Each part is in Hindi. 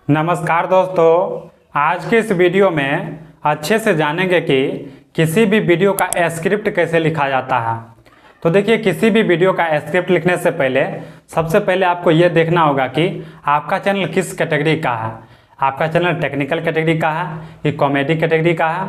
नमस्कार दोस्तों, आज के इस वीडियो में अच्छे से जानेंगे कि किसी भी वीडियो का स्क्रिप्ट कैसे लिखा जाता है। तो देखिए, किसी भी वीडियो का स्क्रिप्ट लिखने से पहले सबसे पहले आपको ये देखना होगा कि आपका चैनल किस कैटेगरी का है। आपका चैनल टेक्निकल कैटेगरी का है कि कॉमेडी कैटेगरी का है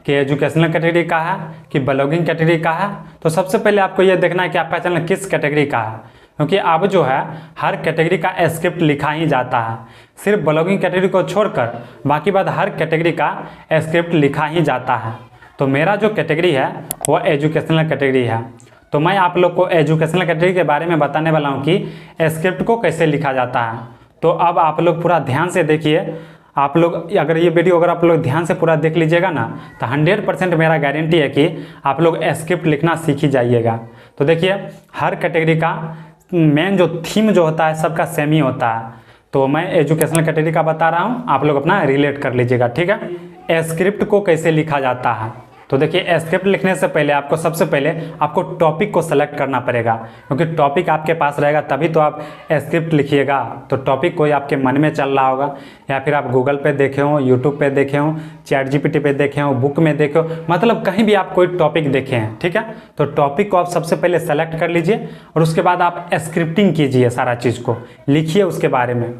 कि एजुकेशनल कैटेगरी का है कि ब्लॉगिंग कैटेगरी का है। तो सबसे पहले आपको ये देखना है कि आपका चैनल किस कैटेगरी का है, क्योंकि अब जो है हर कैटेगरी का स्क्रिप्ट लिखा ही जाता है। सिर्फ ब्लॉगिंग कैटेगरी को छोड़कर बाकी बात हर कैटेगरी का स्क्रिप्ट लिखा ही जाता है। तो मेरा जो कैटेगरी है वो एजुकेशनल कैटेगरी है। तो मैं आप लोग को एजुकेशनल कैटेगरी के बारे में बताने वाला हूँ कि स्क्रिप्ट को कैसे लिखा जाता है। तो अब आप लोग पूरा ध्यान से देखिए। आप लोग अगर ये वीडियो अगर आप लोग ध्यान से पूरा देख लीजिएगा ना, तो 100% मेरा गारंटी है कि आप लोग स्क्रिप्ट लिखना सीख ही जाइएगा। तो देखिए, हर कैटेगरी का मेन जो थीम जो होता है सबका सेम ही होता है। तो मैं एजुकेशनल कैटेगरी का बता रहा हूँ, आप लोग अपना रिलेट कर लीजिएगा, ठीक है। स्क्रिप्ट को कैसे लिखा जाता है, तो देखिए, स्क्रिप्ट लिखने से पहले आपको सबसे पहले आपको टॉपिक को सेलेक्ट करना पड़ेगा, क्योंकि टॉपिक आपके पास रहेगा तभी तो आप स्क्रिप्ट लिखिएगा। तो टॉपिक कोई आपके मन में चल रहा होगा, या फिर आप गूगल पे देखे हो, यूट्यूब पे देखे हो, चैट जीपीटी पे देखे हो, बुक में देखे हो, मतलब कहीं भी आप कोई टॉपिक देखे हैं, ठीक है। तो टॉपिक को आप सबसे पहले सेलेक्ट कर लीजिए और उसके बाद आप स्क्रिप्टिंग कीजिए, सारा चीज़ को लिखिए उसके बारे में।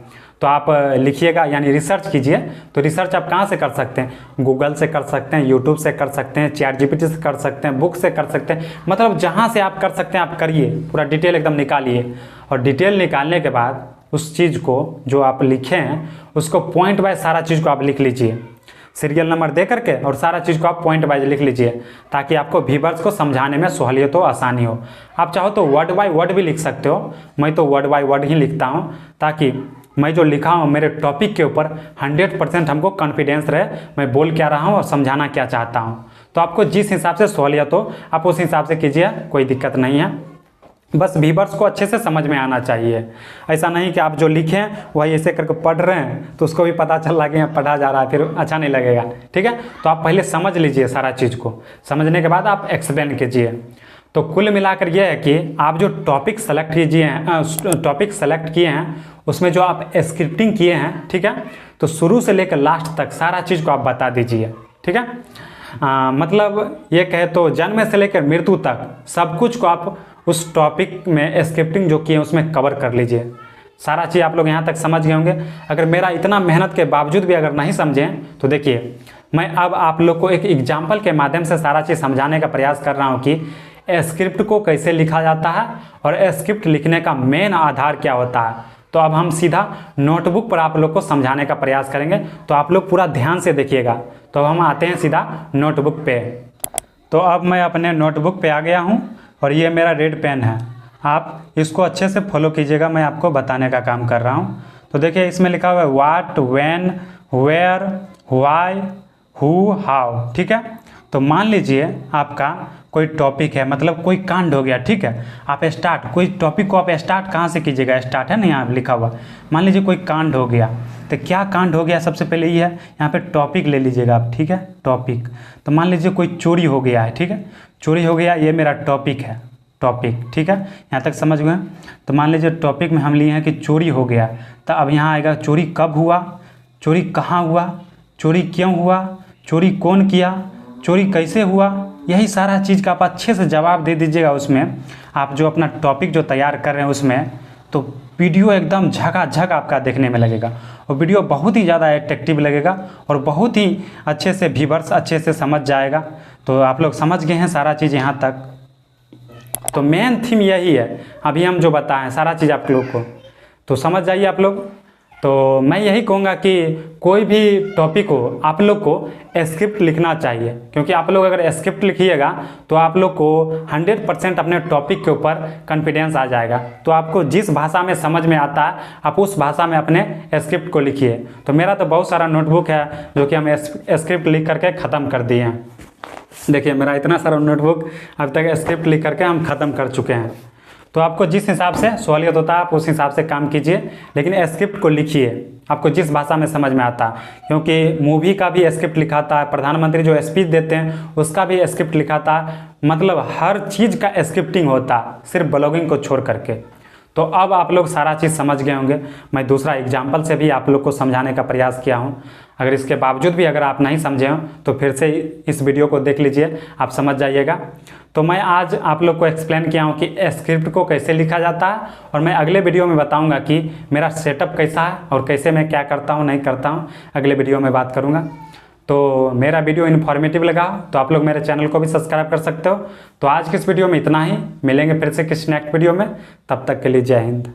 तो आप लिखिएगा यानी रिसर्च कीजिए। तो रिसर्च आप कहाँ से कर सकते हैं? गूगल से कर सकते हैं, यूट्यूब से कर सकते हैं, चैट जीपीटी से कर सकते हैं, बुक से कर सकते हैं, मतलब जहाँ से आप कर सकते हैं आप करिए, पूरा डिटेल एकदम निकालिए। और डिटेल निकालने के बाद उस चीज़ को जो आप लिखे हैं उसको पॉइंट वाइज सारा चीज़ को आप लिख लीजिए, सीरियल नंबर दे करके, और सारा चीज़ को आप पॉइंट वाइज लिख लीजिए, ताकि आपको व्यूअर्स को समझाने में सहूलियत हो, आसानी हो। आप चाहो तो वर्ड बाय वर्ड भी लिख सकते हो, मैं तो वर्ड बाय वर्ड ही लिखता हूँ, ताकि मैं जो लिखा हूँ मेरे टॉपिक के ऊपर 100% हमको कॉन्फिडेंस रहे, मैं बोल क्या रहा हूँ और समझाना क्या चाहता हूँ। तो आपको जिस हिसाब से सहूलियत हो आप उस हिसाब से कीजिए, कोई दिक्कत नहीं है। बस व्यूअर्स को अच्छे से समझ में आना चाहिए। ऐसा नहीं कि आप जो लिखें वही ऐसे करके पढ़ रहे हैं तो उसको भी पता चल रहा कि पढ़ा जा रहा है, फिर अच्छा नहीं लगेगा, ठीक है। तो आप पहले समझ लीजिए, सारा चीज़ को समझने के बाद आप एक्सप्लेन कीजिए। तो कुल मिलाकर यह है कि आप जो टॉपिक सेलेक्ट किए हैं उसमें जो आप स्क्रिप्टिंग किए हैं, ठीक है, तो शुरू से लेकर लास्ट तक सारा चीज़ को आप बता दीजिए, ठीक है। मतलब ये कहे तो जन्म से लेकर मृत्यु तक सब कुछ को आप उस टॉपिक में स्क्रिप्टिंग जो किए उसमें कवर कर लीजिए। सारा चीज़ आप लोग यहाँ तक समझ गए होंगे। अगर मेरा इतना मेहनत के बावजूद भी अगर नहीं समझें तो देखिए, मैं अब आप लोग को एक एग्जाम्पल के माध्यम से सारा चीज़ समझाने का प्रयास कर रहा हूँ कि स्क्रिप्ट को कैसे लिखा जाता है और स्क्रिप्ट लिखने का मेन आधार क्या होता है। तो अब हम सीधा नोटबुक पर आप लोग को समझाने का प्रयास करेंगे, तो आप लोग पूरा ध्यान से देखिएगा। तो हम आते हैं सीधा नोटबुक पे। तो अब मैं अपने नोटबुक पे आ गया हूँ और ये मेरा रेड पेन है, आप इसको अच्छे से फॉलो कीजिएगा, मैं आपको बताने का काम कर रहा हूँ। तो देखिए, इसमें लिखा हुआ है what, when, where, why, who, how, ठीक है। तो मान लीजिए आपका कोई टॉपिक है, मतलब कोई कांड हो गया, ठीक है। आप स्टार्ट कोई टॉपिक को आप स्टार्ट कहाँ से कीजिएगा? स्टार्ट है ना यहाँ लिखा हुआ। मान लीजिए कोई कांड हो गया, तो क्या कांड हो गया? सबसे पहले ये है, यहाँ पे टॉपिक ले लीजिएगा आप, ठीक है, टॉपिक। तो मान लीजिए कोई चोरी हो गया है, ठीक है, चोरी हो गया, ये मेरा टॉपिक है, टॉपिक, ठीक है, यहाँ तक समझ गए। तो मान लीजिए टॉपिक में हम लिए हैं कि चोरी हो गया, तो अब यहाँ आएगा चोरी कब हुआ, चोरी कहाँ हुआ, चोरी क्यों हुआ, चोरी कौन किया, चोरी कैसे हुआ, यही सारा चीज़ का आप अच्छे से जवाब दे दीजिएगा। उसमें आप जो अपना टॉपिक जो तैयार कर रहे हैं उसमें, तो वीडियो एकदम झकाझक आपका देखने में लगेगा, और वीडियो बहुत ही ज़्यादा अट्रैक्टिव लगेगा और बहुत ही अच्छे से व्यूअर्स अच्छे से समझ जाएगा। तो आप लोग समझ गए हैं सारा चीज़ यहाँ तक। तो मेन थीम यही है, अभी हम जो बताएं सारा चीज़ आप लोग को, तो समझ जाइए आप लोग। तो मैं यही कहूँगा कि कोई भी टॉपिक हो आप लोग को स्क्रिप्ट लिखना चाहिए, क्योंकि आप लोग अगर स्क्रिप्ट लिखिएगा तो आप लोग को 100% अपने टॉपिक के ऊपर कॉन्फिडेंस आ जाएगा। तो आपको जिस भाषा में समझ में आता है आप उस भाषा में अपने स्क्रिप्ट को लिखिए। तो मेरा तो बहुत सारा नोटबुक है जो कि हम स्क्रिप्ट लिख करके ख़त्म कर दिए हैं। देखिए, मेरा इतना सारा नोटबुक अब तक स्क्रिप्ट लिख करके हम ख़त्म कर चुके हैं। तो आपको जिस हिसाब से सहूलियत होता है आप उस हिसाब से काम कीजिए, लेकिन स्क्रिप्ट को लिखिए आपको जिस भाषा में समझ में आता है, क्योंकि मूवी का भी स्क्रिप्ट लिखाता है, प्रधानमंत्री जो स्पीच देते हैं उसका भी स्क्रिप्ट लिखाता है, मतलब हर चीज़ का स्क्रिप्टिंग होता है, सिर्फ ब्लॉगिंग को छोड़ करके। तो अब आप लोग सारा चीज़ समझ गए होंगे। मैं दूसरा एग्जाम्पल से भी आप लोग को समझाने का प्रयास किया हूँ। अगर इसके बावजूद भी अगर आप नहीं समझे हो तो फिर से इस वीडियो को देख लीजिए, आप समझ जाइएगा। तो मैं आज आप लोग को एक्सप्लेन किया हूँ कि स्क्रिप्ट को कैसे लिखा जाता है, और मैं अगले वीडियो में बताऊँगा कि मेरा सेटअप कैसा है और कैसे मैं क्या करता हूँ नहीं करता हूँ, अगले वीडियो में बात करूँगा। तो मेरा वीडियो इन्फॉर्मेटिव लगा तो आप लोग मेरे चैनल को भी सब्सक्राइब कर सकते हो। तो आज की इस वीडियो में इतना ही, मिलेंगे फिर से किसी नेक्स्ट वीडियो में, तब तक के लिए जय हिंद।